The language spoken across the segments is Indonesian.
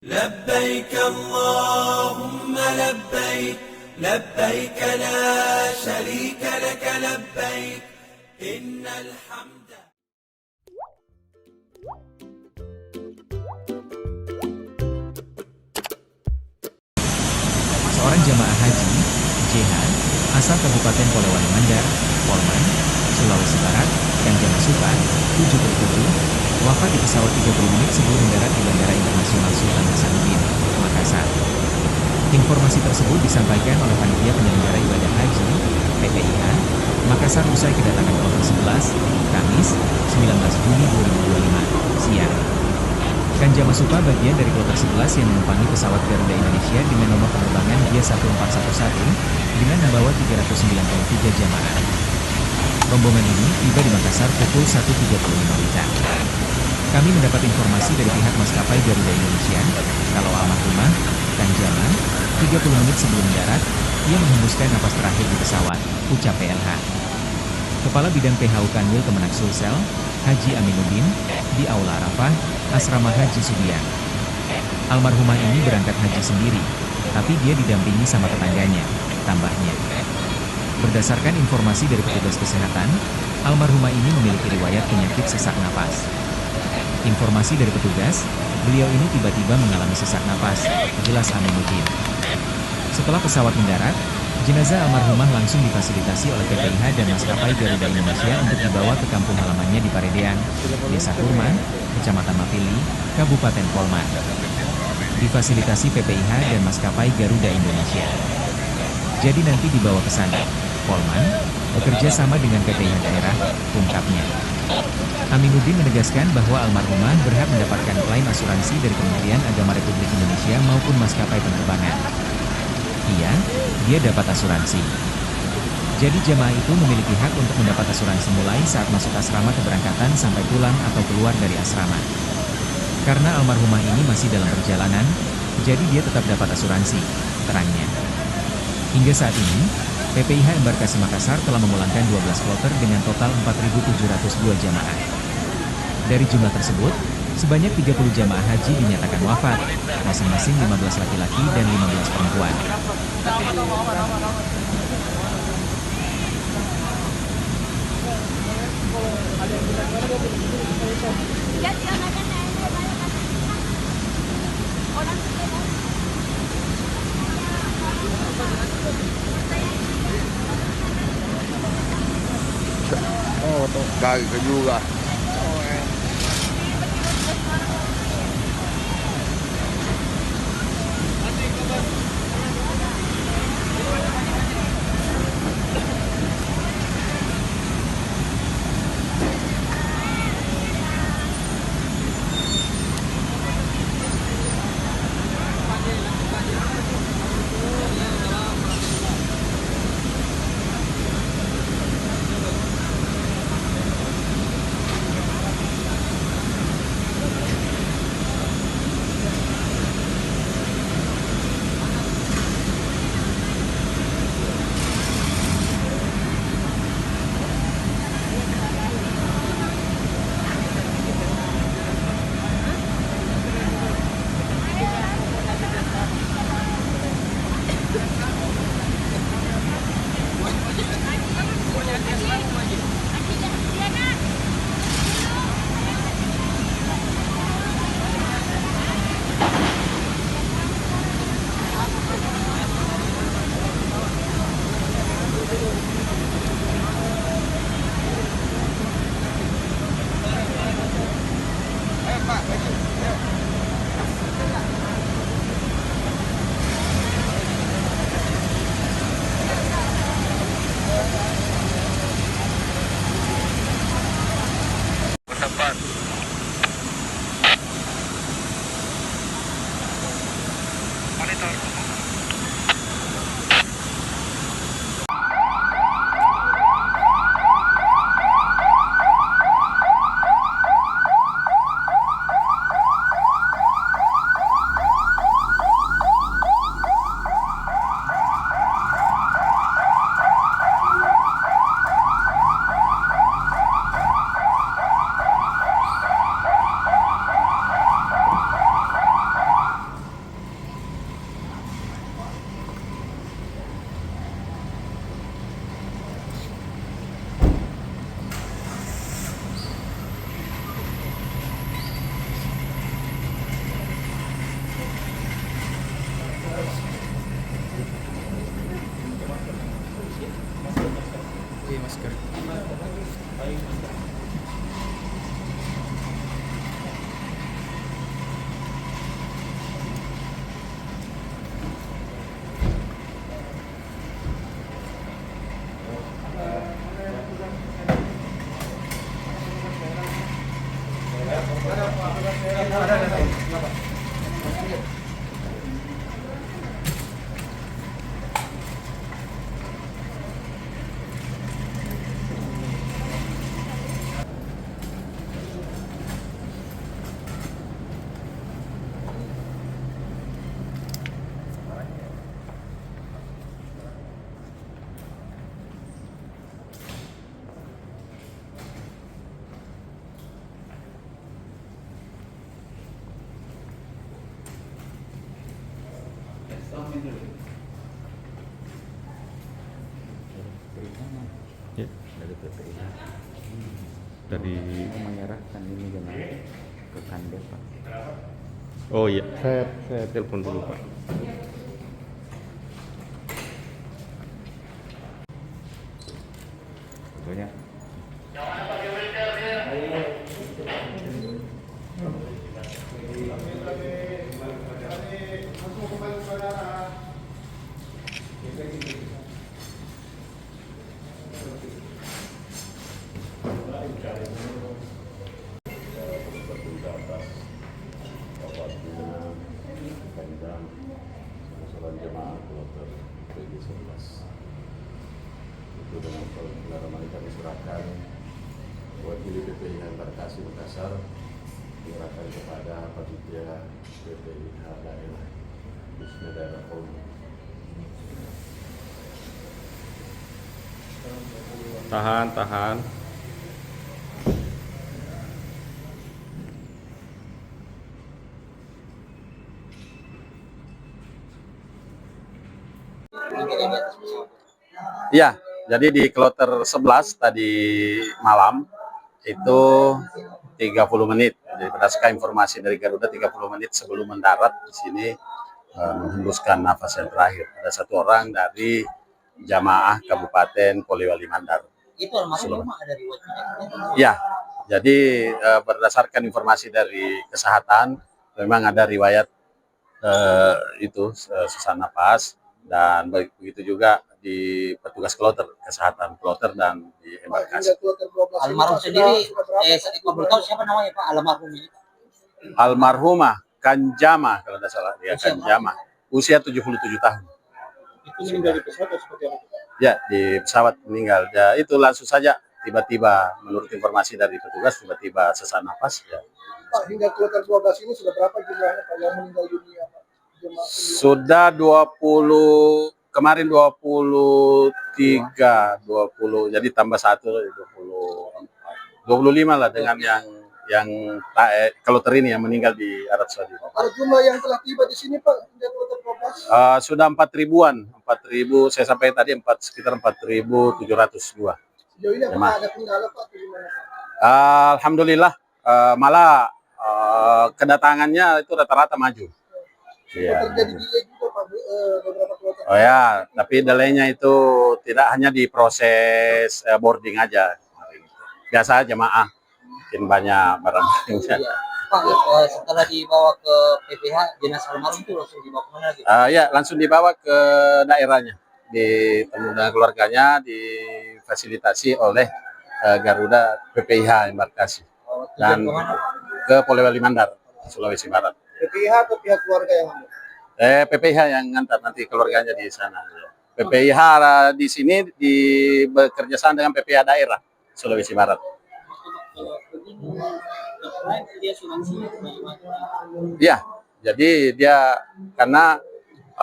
لبيك اللهم لبيك لبيك لا شريك لك لبيك إن الحمد. Seorang jamaah haji, JH, asal Kabupaten Polewali Mandar, Polman, Sulawesi Barat, Kanjeng Supa, 77, wafat di pesawat 30 menit sebelum mendarat di Bandara Internasional Sultan Hasanuddin, Makassar. Informasi tersebut disampaikan oleh Panitia Penyelenggara Ibadah Haji, PPIH, Makassar usai kedatangan kloter 11, Kamis, 19 Juni 2025, siang. Kanjeng Supa bagian dari kloter 11 yang menumpangi pesawat Garuda Indonesia dengan nomor penerbangan G1411 dengan membawa 393 jamaah. Rombongan ini tiba di Makassar pukul 1.35 WITA. Kami mendapat informasi dari pihak maskapai Garuda Indonesia, kalau almarhumah, Kanjama, 30 menit sebelum mendarat, ia menghembuskan napas terakhir di pesawat, ucap PLH. Kepala Bidang PHU Kanwil Kemenak Sulsel, Haji Aminuddin, di Aula Arafah, Asrama Haji Sudiang. Almarhumah ini berangkat haji sendiri, tapi dia didampingi sama tetangganya, tambahnya. Berdasarkan informasi dari petugas kesehatan, almarhumah ini memiliki riwayat penyakit sesak napas. Informasi dari petugas, beliau ini tiba-tiba mengalami sesak napas, jelas Aminuddin. Setelah pesawat mendarat, jenazah almarhumah langsung difasilitasi oleh PPIH dan maskapai Garuda Indonesia untuk dibawa ke kampung halamannya di Paredean, Desa Kurman, Kecamatan Mapili, Kabupaten Polman. Difasilitasi PPIH dan maskapai Garuda Indonesia. Jadi nanti dibawa ke sana, Polman, bekerja sama dengan PPIH daerah, ungkapnya. Aminuddin menegaskan bahwa almarhumah berhak mendapatkan klaim asuransi dari Kementerian Agama Republik Indonesia maupun maskapai penerbangan. Iya, dia dapat asuransi. Jadi jamaah itu memiliki hak untuk mendapat asuransi mulai saat masuk asrama keberangkatan sampai pulang atau keluar dari asrama. Karena almarhumah ini masih dalam perjalanan, jadi dia tetap dapat asuransi, terangnya. Hingga saat ini, PPIH Embarkasi Makassar telah memulangkan 12 kloter dengan total 4.702 jamaah. Dari jumlah tersebut, sebanyak 30 jamaah haji dinyatakan wafat, masing-masing 15 laki-laki dan 15 perempuan. Oh, gagal juga. Pendapat. Monitor. Ya, dari PPIH. Dari menyerahkan ini jemaah ke Kandes, Pak. Oh iya, saya telepon dulu, Pak. Pokoknya jemaah kloter PG11 itu dengan pengalaman kami serahkan wakili PPIH Embarkasi Makassar diserahkan kepada panitia PPIH daerah khususnya daerah Polri. Tahan. Ya, jadi di kloter 11 tadi malam itu 30 menit. Jadi berdasarkan informasi dari Garuda 30 menit sebelum mendarat di sini menghembuskan nafas yang terakhir. Ada satu orang dari jamaah Kabupaten Polewali Mandar. Itu almarhum ada riwayatnya. Ya, jadi berdasarkan informasi dari kesehatan memang ada riwayat sesak napas, dan begitu juga di petugas kloter kesehatan kloter dan di embarkasi. Almarhum sendiri, kalau boleh tahu siapa namanya Pak almarhum ini? Almarhumah Kanjama kalau tidak salah, ya Kanjama, usia 77 tahun. Itu meninggal di pesawat atau seperti apa? Ya, di pesawat meninggal. Ya, itu langsung saja tiba-tiba menurut informasi dari petugas tiba-tiba sesak napas. Ya. Pak, hingga kloter 12 ini sudah berapa jumlahnya Pak yang meninggal dunia Pak? Sudah 20, kemarin 23, 20, jadi tambah 1, 25 lah dengan yang kloter ini yang meninggal di Arab Saudi. Ada jumlah yang telah tiba di sini Pak hingga kloter 12? Sudah 4.000-an, 4.000, saya sampai tadi sekitar 4.702. Sejauh ini apakah ada kendala Pak? Gimana, Pak? Alhamdulillah, malah kedatangannya itu rata-rata maju. Iya. Terjadi delay juga Pak beberapa kloter. Oh ya, tapi delaynya itu tidak hanya di proses boarding aja. Biasa jemaah mungkin banyak barang-barangnya. Iya. Pak, setelah dibawa ke PPH, jenazah almarhum itu langsung dibawa kemana lagi? Ya, langsung dibawa ke daerahnya, ditemu dengan keluarganya, difasilitasi oleh Garuda PPIH Embarkasi dan ke Polewali Mandar, Sulawesi Barat. PPIH atau pihak keluarga yang ambil? PPIH yang ngantar, nanti keluarganya di sana. PPIH di sini bekerja sama dengan PPIH daerah Sulawesi Barat. Ya, jadi dia karena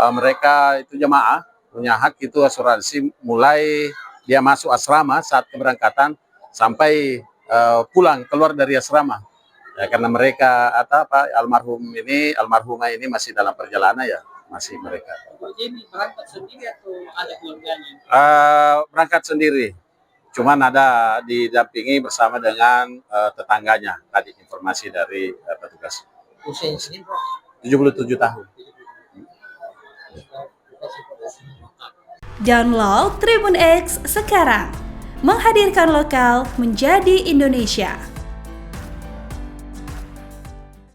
mereka itu jemaah punya hak itu asuransi mulai dia masuk asrama saat keberangkatan sampai pulang keluar dari asrama. Ya, karena mereka almarhumah ini masih dalam perjalanan ya, masih mereka. Ini berangkat sendiri atau ada keluarganya? Berangkat sendiri. Cuman ada didampingi bersama dengan tetangganya, tadi informasi dari petugas. Usianya sendiri, Bro? 77 tahun. Download Tribun X sekarang, menghadirkan lokal menjadi Indonesia.